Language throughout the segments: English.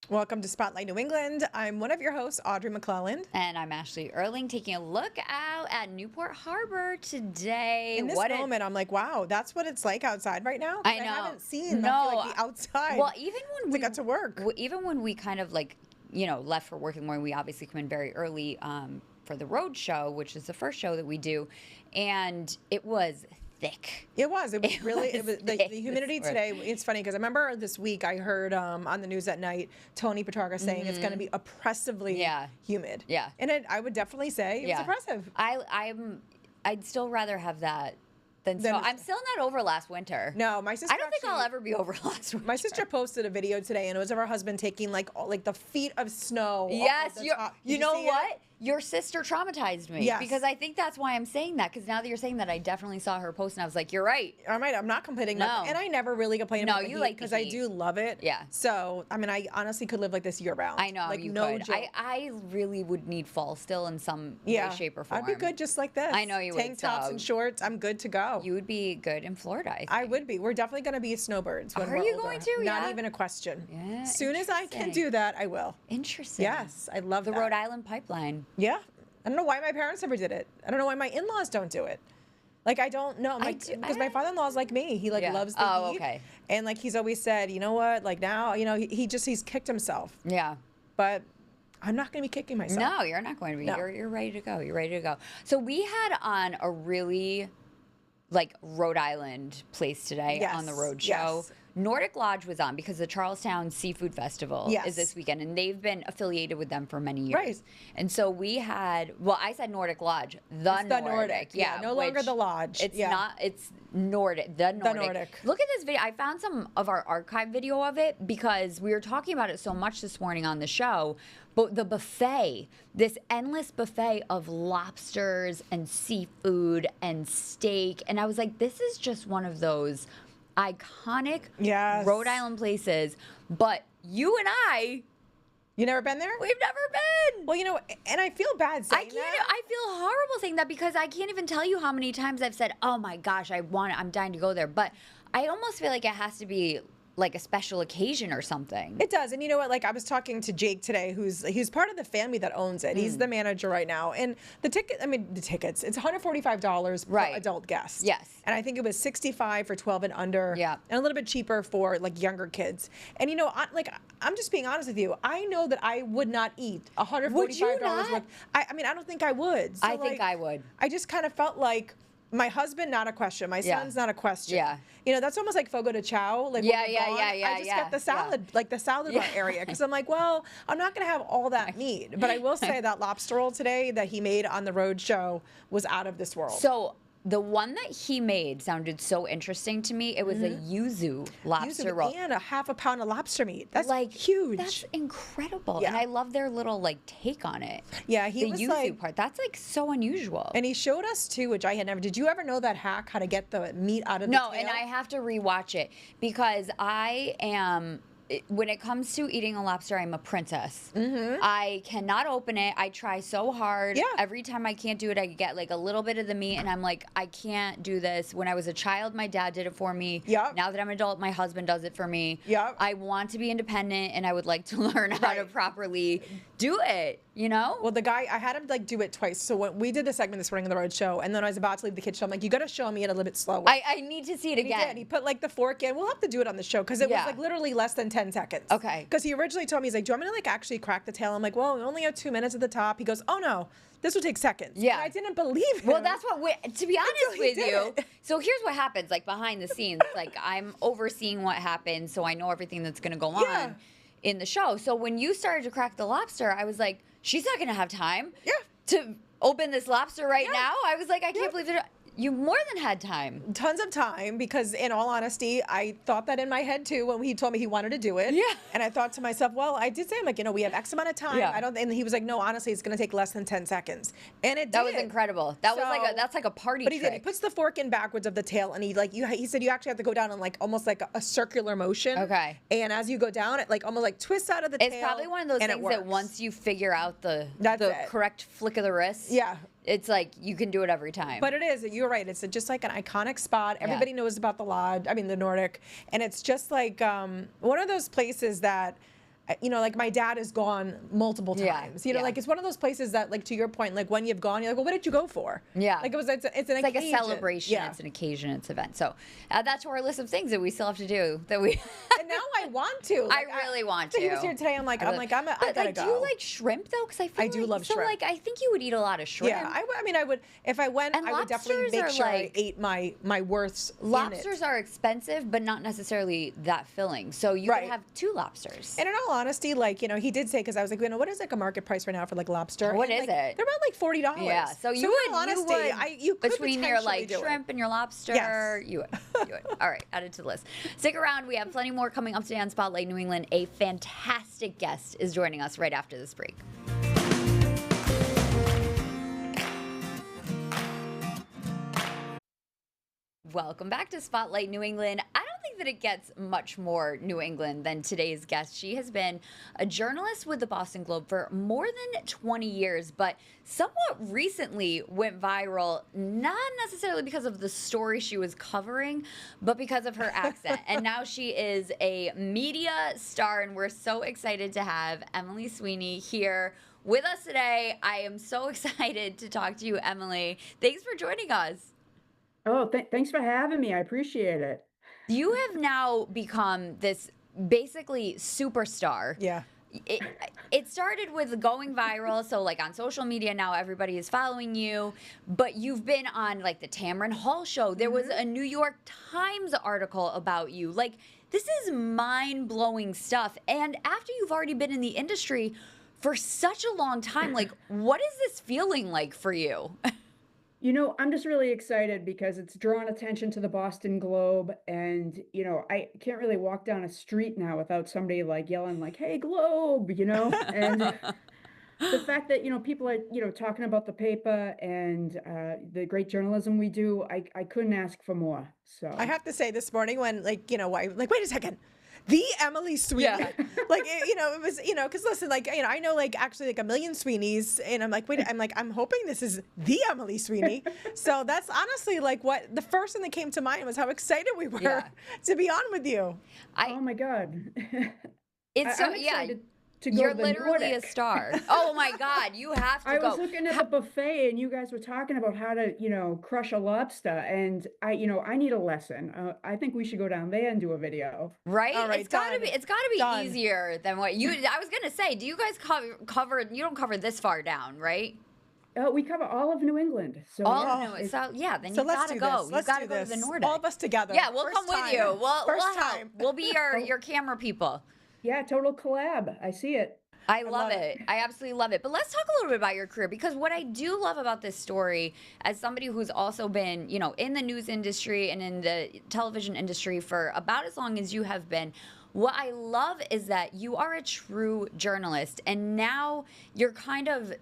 Welcome to Spotlight New England. I'm one of your hosts, Audrey McClelland. And I'm Ashley Erling, taking a look out at Newport Harbor today. In this moment, I'm like, wow, that's what it's like outside right now? I know. I haven't seen the outside. Well, even when we got to work. Even when we kind of left for work in the morning, we obviously come in very early for the road show, which is the first show that we do. And it was thick. It was really the humidity today. It's funny because I remember this week I heard on the news at night Tony Petrarca saying it's going to be oppressively humid. Yeah. And I would definitely say it was oppressive. I'd still rather have that than snow. I'm still not over last winter. No, my sister. I don't think I'll ever be over last winter. My sister posted a video today, and it was of her husband taking like the feet of snow. Yes, you know what? Your sister traumatized me. Yes. Because I think that's why I'm saying that. Because now that you're saying that, I definitely saw her post, and I was like, you're right. I'm not complaining. No. And I never really complain about the heat like because I do love it. Yeah. So, I mean, I honestly could live like this year round. I know, like, you no could. joke. I really would need fall still in some way, shape, or form. I'd be good just like this. I know you would. Tank tops and shorts, I'm good to go. You would be good in Florida, I think. I would be. We're definitely going to be snowbirds when we're Are you older. going to? Not even a question. Yeah, as soon as I can do that, I will. Interesting. Yes, I love the that. Rhode Island pipeline. Yeah. I don't know why my parents never did it. I don't know why my in-laws don't do it. Like, I don't know. Because my father-in-law is like me. He loves the heat. Okay. And like he's always said, you know what? Like now, he's kicked himself. Yeah. But I'm not going to be kicking myself. No, you're not going to be. No. You're ready to go. You're ready to go. So we had on a really Rhode Island place today on the road show. Yes. Nordic Lodge was on because the Charlestown Seafood Festival is this weekend, and they've been affiliated with them for many years. Right. And so we had, I said Nordic Lodge, the Nordic. Yeah, no longer the Lodge. It's not, it's Nordic, the Nordic. Look at this video. I found some of our archive video of it because we were talking about it so much this morning on the show. But the buffet, this endless buffet of lobsters and seafood and steak. And I was like, this is just one of those iconic Rhode Island places. But you and I... You never been there? We've never been. Well, and I feel bad saying that. I feel horrible saying that because I can't even tell you how many times I've said, oh my gosh, I'm dying to go there. But I almost feel like it has to be like a special occasion or something. It does. And you know what? Like I was talking to Jake today, who's part of the family that owns it. He's the manager right now. And the tickets, it's $145 for adult guests. Yes. And I think it was $65 for 12 and under. Yeah. And a little bit cheaper for like younger kids. And I'm just being honest with you. I know that I would not eat $145 would you not? worth. I don't think I would. So I think I would. I just kind of felt like my husband, not a question. My son's not a question. Yeah. That's almost like Fogo de Chao. Like I just get the salad, like the salad bar area. Because I'm like, well, I'm not going to have all that meat. But I will say that lobster roll today that he made on the road show was out of this world. So the one that he made sounded so interesting to me. It was a yuzu lobster roll. And a half a pound of lobster meat. That's huge. That's incredible. Yeah. And I love their little take on it. Yeah, the yuzu part. That's so unusual. And he showed us too, which I had never. Did you ever know that hack, how to get the meat out of the tail? No, and I have to rewatch it because I am... When it comes to eating a lobster, I'm a princess. I cannot open it. I try so hard. Yeah. Every time I can't do it, I get a little bit of the meat, and I'm like, I can't do this. When I was a child, my dad did it for me. Yep. Now that I'm an adult, my husband does it for me. Yep. I want to be independent, and I would like to learn how to properly do it. Well, the guy, I had him do it twice. So when we did the segment this morning on the road show, and then I was about to leave the kitchen, I'm like, you got to show me it a little bit slower. I need to see it again. He did. He put the fork in. We'll have to do it on the show because it was literally less than 10 seconds. Okay. Because he originally told me, he's like, do you want me to actually crack the tail? I'm like, well, we only have 2 minutes at the top. He goes, oh no, this will take seconds. Yeah. And I didn't believe him. Well, that's what to be honest with you. So here's what happens, behind the scenes. I'm overseeing what happens, so I know everything that's going to go on in the show. So when you started to crack the lobster, I was like, she's not going to have time to open this lobster right now. I was like, I can't believe it. You more than had time. Tons of time, because in all honesty, I thought that in my head too when he told me he wanted to do it. Yeah. And I thought to myself, well, I did say, I'm like, we have X amount of time. Yeah. And he was like, no, honestly, it's going to take less than 10 seconds. And it did. That was incredible. That's like a party but trick. He puts the fork in backwards of the tail, and he said you actually have to go down in almost like a circular motion. Okay. And as you go down, it almost twists out of the tail. It's probably one of those things that once you figure out the correct flick of the wrist. Yeah. It's you can do it every time. But it is. You're right. It's just an iconic spot. Everybody knows about the Lodge. I mean, the Nordic. And it's just one of those places that you know, like my dad has gone multiple times. You know, like it's one of those places that, like to your point, like when you've gone, you're like, well, what did you go for? Yeah. Like it's an like a celebration. It's an occasion. It's an event. So add that to our list of things that we still have to do. That we. And now I want to. Like, I really want to. He was here today. I'm like, I gotta go. Do you like shrimp though? Because I do love shrimp. So like, I think you would eat a lot of shrimp. Yeah, I mean, I would if I went. I would definitely make sure I ate my worths. Lobsters are expensive, but not necessarily that filling. So you could have 2 lobsters. And in all honesty, like, you know, he did say, because I was like, you know, what is like a market price right now for like lobster? What is it? They're about like $40. Yeah. So you would between your like shrimp and your lobster. Yes. You would. All right, add it to the list. Stick around. We have plenty more coming up today on Spotlight New England. A fantastic guest is joining us right after this break. Welcome back to Spotlight New England. I don't think that it gets much more New England than today's guest. She has been a journalist with the Boston Globe for more than 20 years, but somewhat recently went viral, not necessarily because of the story she was covering, but because of her accent. And now she is a media star, and we're so excited to have Emily Sweeney here with us today. I am so excited to talk to you, Emily. Thanks for joining us. Oh, thanks for having me. I appreciate it. You have now become this basically superstar. Yeah. It started with going viral. So like on social media now everybody is following you, but you've been on like the Tamron Hall show. There was a New York Times article about you. Like this is mind-blowing stuff. And after you've already been in the industry for such a long time, like what is this feeling like for you? You know, I'm just really excited because it's drawn attention to the Boston Globe, and, you know, I can't really walk down a street now without somebody like yelling like, "Hey, Globe," you know, and the fact that, you know, people are, you know, talking about the paper and the great journalism we do, I couldn't ask for more. So I have to say this morning when like, you know, wait a second. The Emily Sweeney. Yeah. Like, you know, it was, you know, because listen, like, you know, I know like actually like a million Sweeneys, and I'm like, I'm hoping this is the Emily Sweeney. So that's honestly like what the first thing that came to mind was how excited we were to be on with you. Oh my God. It's so, yeah. You're literally a star. Oh my God, you have to go. I was looking at the buffet and you guys were talking about how to, you know, crush a lobster, and I need a lesson. I think we should go down there and do a video. Right? All right, it's gotta be easier than what you. I was gonna say, do you guys cover? You don't cover this far down, right? We cover all of New England. So all of New England. So yeah, then you gotta go. You gotta go to the Nordic. All of us together. Yeah, we'll come with you. We'll help. We'll be your camera people. Yeah, total collab. I see it. I love it. I absolutely love it. But let's talk a little bit about your career, because what I do love about this story, as somebody who's also been, you know, in the news industry and in the television industry for about as long as you have been, what I love is that you are a true journalist, and now you're kind of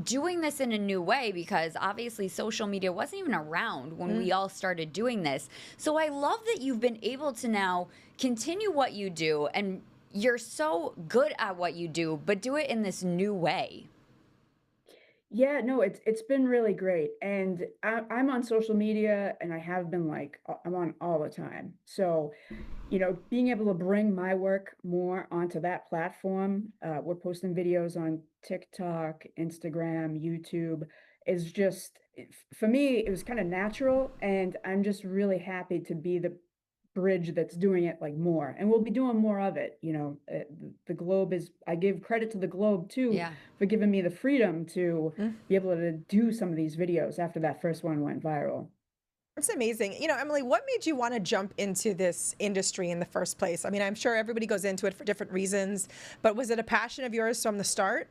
doing this in a new way, because obviously social media wasn't even around when we all started doing this. So I love that you've been able to now continue what you do, and you're so good at what you do, but do it in this new way. Yeah, no, it's been really great. And I'm on social media, and I have been like, I'm on all the time. So, you know, being able to bring my work more onto that platform, we're posting videos on TikTok, Instagram, YouTube, is just, for me, it was kind of natural. And I'm just really happy to be the bridge that's doing it like more, and we'll be doing more of it. You know, the Globe is, I give credit to the Globe too for giving me the freedom to be able to do some of these videos after that first one went viral. It's amazing. You know, Emily, what made you want to jump into this industry in the first place? I mean, I'm sure everybody goes into it for different reasons, but was it a passion of yours from the start?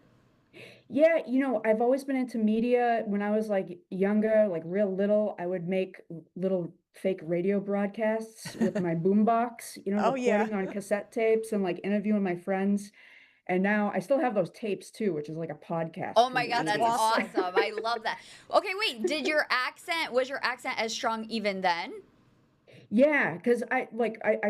Yeah, you know, I've always been into media. When I was like younger, like real little, I would make little fake radio broadcasts with my boombox, you know, recording on cassette tapes and like interviewing my friends. And now I still have those tapes too, which is like a podcast. Oh my God, that's awesome. I love that. Okay, wait, was your accent as strong even then? Yeah, because I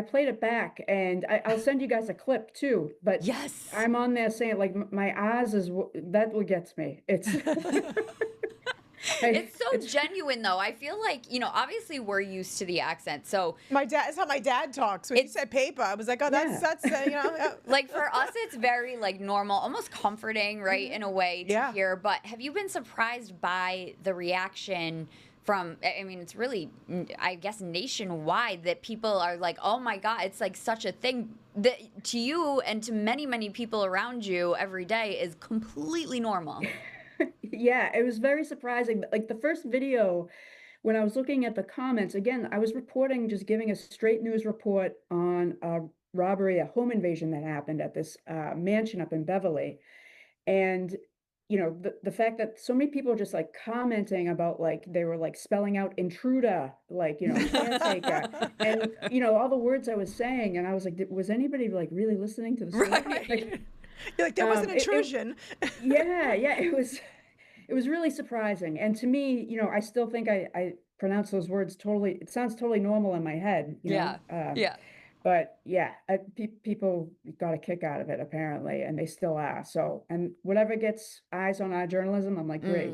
played it back, and I'll send you guys a clip too. But yes, I'm on there saying like my Oz is that what gets me. It's It's so genuine, though. I feel like, obviously we're used to the accent. So that's how my dad talks. When he said paper, I was like, oh, that's like for us, it's very like normal, almost comforting, right, in a way to hear. But have you been surprised by the reaction from, I mean, it's really, I guess, nationwide, that people are like, oh my God, it's like such a thing that to you and to many, many people around you every day is completely normal. Yeah, it was very surprising. Like the first video, when I was looking at the comments, again, I was reporting, just giving a straight news report on a robbery, a home invasion that happened at this mansion up in Beverly. And, the fact that so many people are just like commenting about, like, they were like spelling out intruder, like, caretaker, and, all the words I was saying. And I was like, was anybody like really listening to the story? Right. Like, you're like, there was an intrusion. Yeah, it was really surprising. And to me, I still think I pronounce those words totally, it sounds totally normal in my head, Yeah. Yeah. But yeah, people got a kick out of it apparently, and they still are. So, and whatever gets eyes on our journalism, I'm like, great.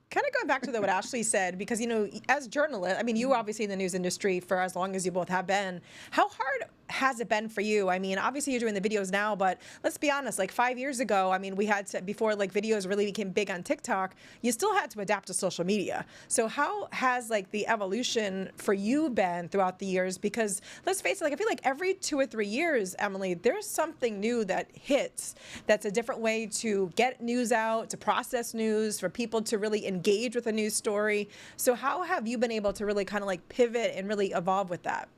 Kind of going back to what Ashley said, because, as journalists, I mean, you were obviously in the news industry for as long as you both have been. How hard has it been for you? I mean, obviously you're doing the videos now, but let's be honest, like 5 years ago, I mean, we had to, before like videos really became big on TikTok, you still had to adapt to social media. So how has like the evolution for you been throughout the years? Because let's face it, like I feel like every 2 or 3 years, Emily, there's something new that hits that's a different way to get news out, to process news, for people to really engage with a news story. So how have you been able to really kind of like pivot and really evolve with that?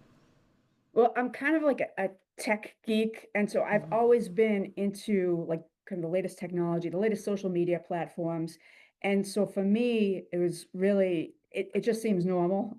Well, I'm kind of like a tech geek, and so I've always been into like kind of the latest technology, the latest social media platforms. And so for me, it was really, it just seems normal.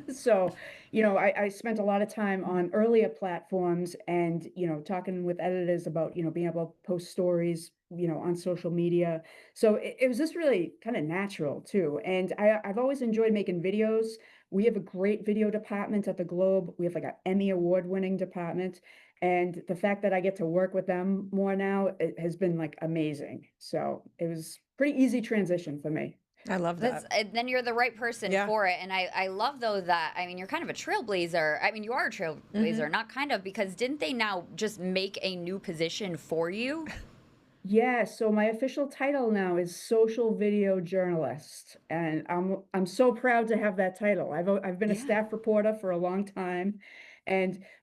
So, I spent a lot of time on earlier platforms and, talking with editors about, being able to post stories, on social media. So it was just really kind of natural too. And I've always enjoyed making videos. We have a great video department at the Globe. We have like an Emmy award-winning department. And the fact that I get to work with them more now, it has been like amazing. So it was pretty easy transition for me. I love that. Then you're the right person for it. And I love, though, that, I mean, you're kind of a trailblazer. I mean, you are a trailblazer, not kind of, because didn't they now just make a new position for you? Yeah, so my official title now is social video journalist, and I'm so proud to have that title. I've been a staff reporter for a long time,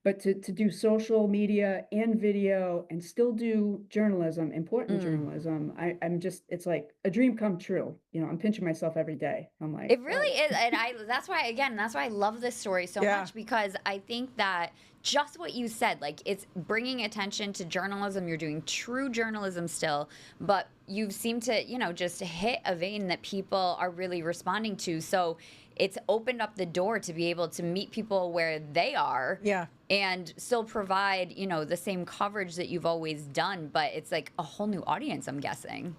but to do social media and video and still do journalism, important journalism, I'm just, it's like a dream come true. I'm pinching myself every day. I'm like, it really is, and that's why I love this story so much, because I think that just what you said, like, it's bringing attention to journalism. You're doing true journalism still, but you seem to, just hit a vein that people are really responding to. So it's opened up the door to be able to meet people where they are, and still provide, the same coverage that you've always done. But it's like a whole new audience, I'm guessing.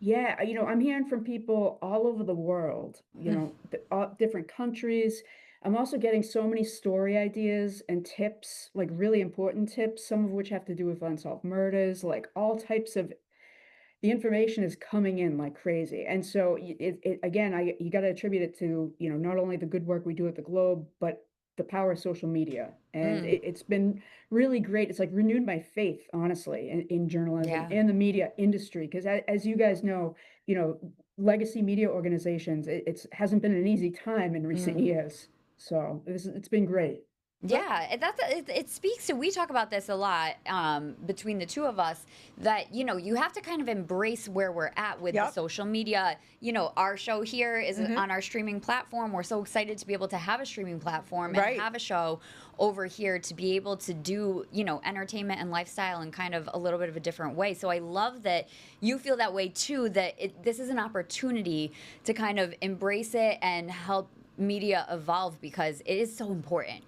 Yeah, I'm hearing from people all over the world, different countries. I'm also getting so many story ideas and tips, like really important tips, some of which have to do with unsolved murders, like all types of, the information is coming in like crazy. And so again, you got to attribute it to, not only the good work we do at the Globe, but the power of social media. And it's been really great. It's like renewed my faith, honestly, in journalism and the media industry. Because as you guys know, legacy media organizations, it hasn't been an easy time in recent years. So it's been great. Yeah, it speaks to, we talk about this a lot between the two of us, that, you have to kind of embrace where we're at with the social media. Our show here is on our streaming platform. We're so excited to be able to have a streaming platform and have a show over here to be able to do, entertainment and lifestyle in kind of a little bit of a different way. So I love that you feel that way too, that this is an opportunity to kind of embrace it and help media evolve, because it is so important.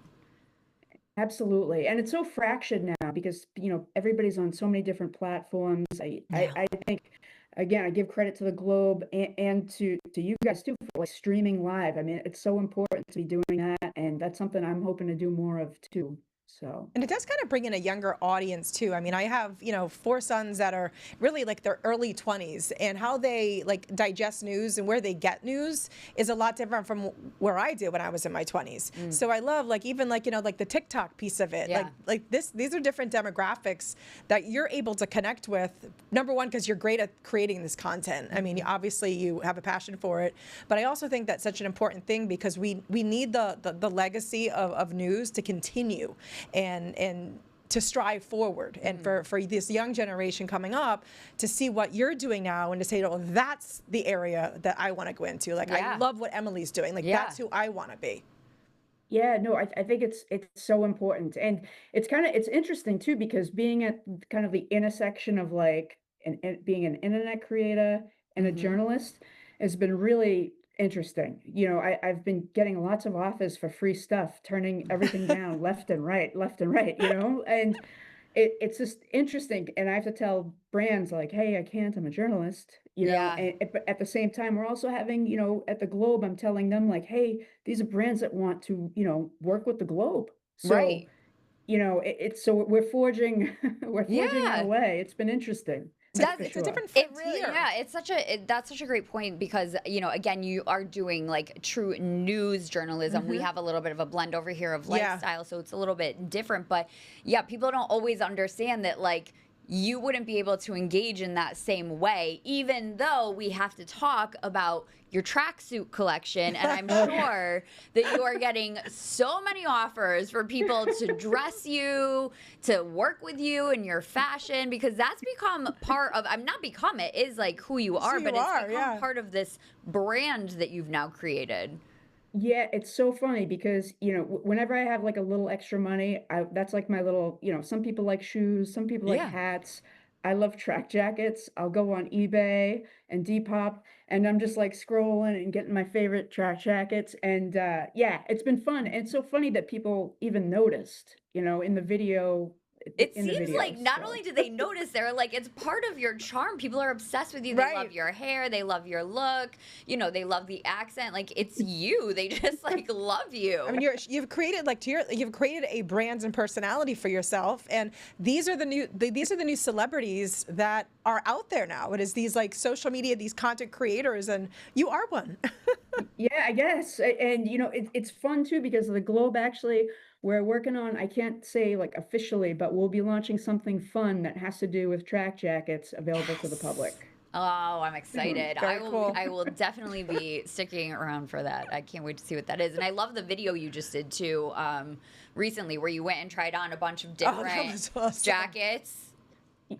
Absolutely. And it's so fractured now because, everybody's on so many different platforms. I think, again, I give credit to the Globe and to you guys too for like streaming live. I mean, it's so important to be doing that. And that's something I'm hoping to do more of too. So, And it does kind of bring in a younger audience too. I mean, I have, 4 sons that are really like their early 20s, and how they like digest news and where they get news is a lot different from where I did when I was in my 20s. So I love like even like, like the TikTok piece of it. Yeah. These are different demographics that you're able to connect with. Number one, because you're great at creating this content. I mean, obviously you have a passion for it, but I also think that's such an important thing because we need the legacy of news to continue and to strive forward, and for this young generation coming up to see what you're doing now and to say, oh, that's the area that I want to go into. Like, I love what Emily's doing. Like, that's who I want to be. yeah, no, I think it's so important, and it's interesting too because being at kind of the intersection of like being an internet creator and a journalist has been really interesting. I've been getting lots of offers for free stuff, turning everything down left and right, and it's just interesting. And I have to tell brands like, hey, I can't, I'm a journalist, Yeah. but at the same time, we're also having, at the Globe, I'm telling them like, hey, these are brands that want to, work with the Globe. So, Right. it's so we're forging, we're forging our Yeah. way. It's been interesting. That's for It's a sure. different It frontier. really, yeah, that's such a great point because, again, you are doing like true news journalism. We have a little bit of a blend over here of lifestyle, so it's a little bit different. But yeah, people don't always understand that like you wouldn't be able to engage in that same way, even though we have to talk about your tracksuit collection. And I'm sure that you are getting so many offers for people to dress you, to work with you in your fashion, because that's become part of, I'm not become, it is like who you are, but it's become part of this brand that you've now created. Yeah, it's so funny because, whenever I have like a little extra money, that's like my little, some people like shoes, some people like Yeah. hats. I love track jackets. I'll go on eBay and Depop and I'm just like scrolling and getting my favorite track jackets. And yeah, it's been fun. And it's so funny that people even noticed, in the video, It in the seems like videos. not So. only do they notice, they're like, it's part of your charm. People are obsessed with you. They love your hair. They love your look. They love the accent. Like, it's you. They just like love you. I mean, you've created you've created a brand and personality for yourself, and these are the new celebrities that are out there now. It is these like social media, these content creators, and you are one. Yeah, I guess. And it's fun too because the Globe actually we're working on, I can't say like officially, but we'll be launching something fun that has to do with track jackets available to the public. Oh, I'm excited. Very cool. I will definitely be sticking around for that. I can't wait to see what that is. And I love the video you just did too, recently where you went and tried on a bunch of different jackets.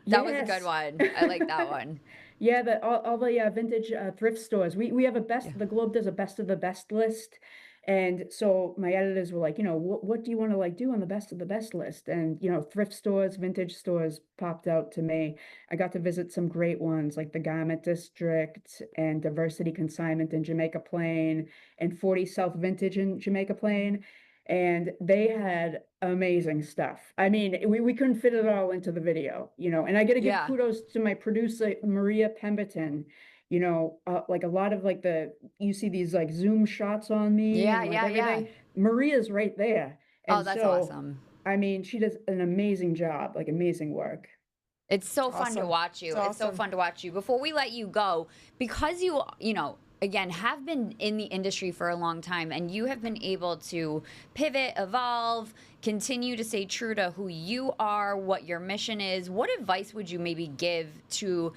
That was a good one. I like that one. Yeah, all the vintage thrift stores. We have the Globe does a best of the best list. And so my editors were like, what do you want to like do on the best of the best list? And, thrift stores, vintage stores popped out to me. I got to visit some great ones like the Garment District and Diversity Consignment in Jamaica Plain and 40 South Vintage in Jamaica Plain. And they had amazing stuff. I mean, we couldn't fit it all into the video, and I got to give kudos to my producer, Maria Pemberton. Like a lot of like you see these like zoom shots on me and like everything. Maria's right there. And that's awesome. I mean, she does an amazing job, like amazing work. It's so fun to watch you. It's so fun to watch you. Before we let you go, because you again, have been in the industry for a long time and you have been able to pivot, evolve, continue to stay true to who you are, what your mission is, what advice would you maybe give to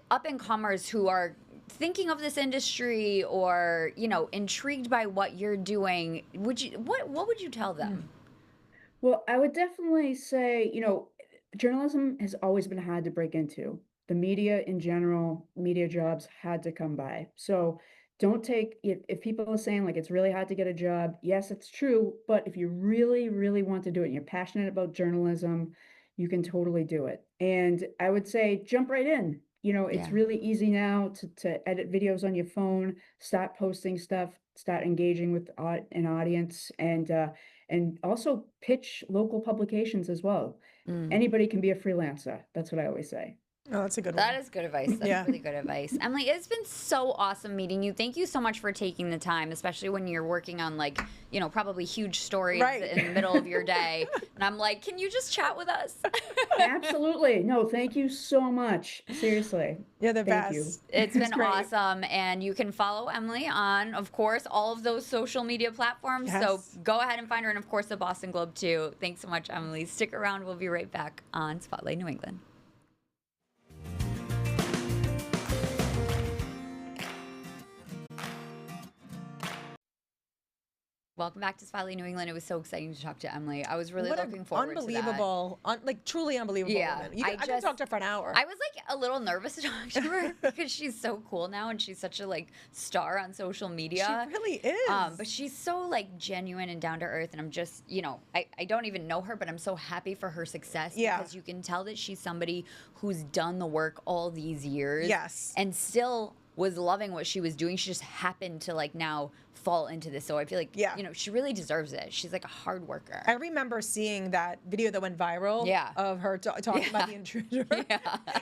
up-and-comers who are thinking of this industry or, intrigued by what you're doing? What would you tell them? Well, I would definitely say, journalism has always been hard to break into. The media in general, media jobs had to come by. So don't take if people are saying like it's really hard to get a job, yes, it's true. But if you really, really want to do it and you're passionate about journalism, you can totally do it. And I would say jump right in. It's really easy now to edit videos on your phone, start posting stuff, start engaging with an audience, and also pitch local publications as well. Anybody can be a freelancer. That's what I always say. Oh, that's a good one. That is good advice. That's really good advice. Emily, it's been so awesome meeting you. Thank you so much for taking the time, especially when you're working on like, probably huge stories in the middle of your day. And I'm like, can you just chat with us? Absolutely. No, thank you so much. Seriously. You're the best. Thank you. It's been awesome. And you can follow Emily on, of course, all of those social media platforms. Yes. So go ahead and find her. And of course, the Boston Globe too. Thanks so much, Emily. Stick around. We'll be right back on Spotlight New England. Welcome back to Spotlight New England. It was so exciting to talk to Emily. I was really looking forward to that. Unbelievable, truly unbelievable woman. I could talk to her for an hour. I was like a little nervous to talk to her because she's so cool now and she's such a like star on social media. She really is. But she's so like genuine and down to earth. And I'm just, I don't even know her, but I'm so happy for her success because you can tell that she's somebody who's done the work all these years. Yes. And still was loving what she was doing. She just happened to like now fall into this. So I feel like, she really deserves it. She's like a hard worker. I remember seeing that video that went viral of her talking about the intruder. Yeah.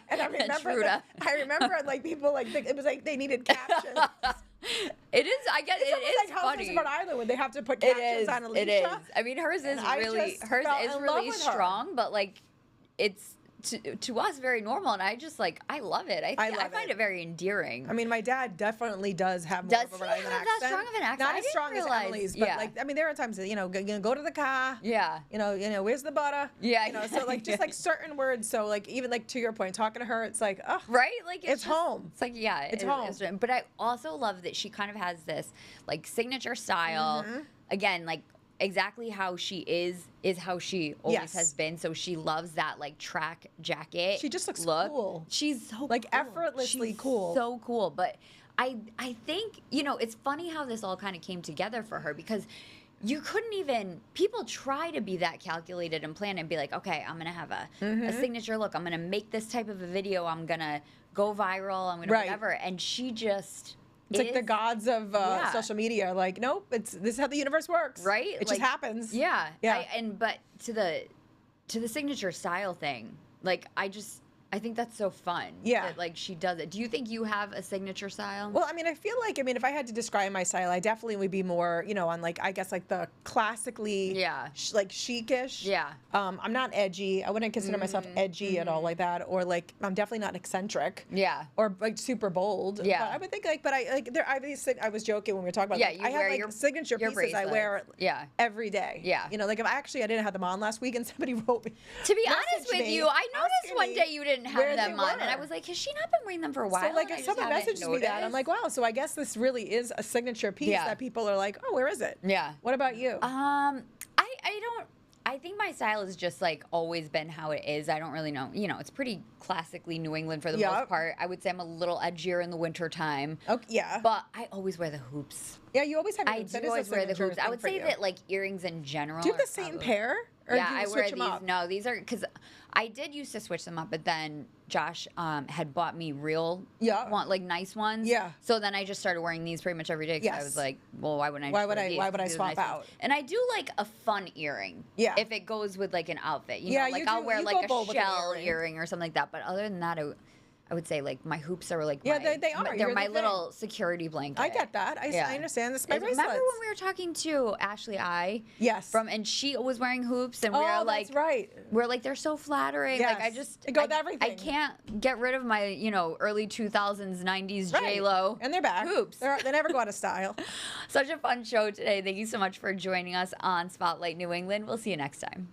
And I remember like people like, it was like they needed captions. It is, I guess, it is like funny. It's like Island when they have to put captions on Alicia. It is. I mean, hers is really strong, but like it's, to us very normal, and I just like I love it. I find it very endearing. I mean, my dad definitely does have more of a Rhode Island accent. That strong of an accent? Not as strong as Emily's, but like I mean, there are times that go to the car. Yeah. Where's the butter? Yeah. So like just like certain words. So like even like to your point, talking to her, it's like right, like it's home. It's like it's home. But I also love that she kind of has this like signature style. Mm-hmm. Again, like. Exactly how she is how she always has been. So she loves that like track jacket. She just looks cool. She's so like effortlessly cool. So cool. But I think it's funny how this all kind of came together for her because you couldn't even people try to be that calculated and planned and be like, okay, I'm gonna have a signature look. I'm gonna make this type of a video. I'm gonna go viral. I'm gonna whatever. And she just. It's like the gods of social media. Like, nope, this is how the universe works. Right? It just happens. Yeah. Yeah. But to the signature style thing, like I think that's so fun. Yeah. That, like, she does it. Do you think you have a signature style? Well, I mean, I feel like, if I had to describe my style, I definitely would be more, on, like, I guess, like, the classically, like, chic-ish. Yeah. I'm not edgy. I wouldn't consider myself edgy at all like that. Or, like, I'm definitely not eccentric. Yeah. Or, like, super bold. Yeah. But I would think, like, I was joking when we were talking about, like, I have, like, signature pieces bracelets. I wear every day. Yeah. Like, I didn't have them on last week, and somebody wrote me. To be honest with you, I noticed one day you didn't have them on. And I was like, has she not been wearing them for a while? So like if someone messaged me that, I'm like, wow, so I guess this really is a signature piece that people are like, oh, where is it? Yeah. What about you? I think my style has just like always been how it is. I don't really know. It's pretty classically New England for the most part. I would say I'm a little edgier in the winter time. Okay, yeah. But I always wear the hoops. Yeah, you always have hoops. I do always wear the hoops. I would say that like earrings in general. Do you have the same pair? Or yeah, do you I switch wear them these. up? No, these are because I did used to switch them up, but then Josh had bought me real, like nice ones. Yeah. So then I just started wearing these pretty much every day. Because I was like, well, why wouldn't I? Why would I swap out? And I do like a fun earring. Yeah. If it goes with like an outfit, you know, like I'll wear like a shell earring or something like that. But other than that, I would say like my hoops are like they are. They're my little security blanket. I get that. I understand. This is my bracelets. Remember when we were talking to Ashley Yes. and she was wearing hoops and we were like, that's right. We're like, they're so flattering. Yes. Like They go with everything. I can't get rid of my early 2000s 90s J-Lo and they're back. Hoops. They never go out of style. Such a fun show today. Thank you so much for joining us on Spotlight New England. We'll see you next time.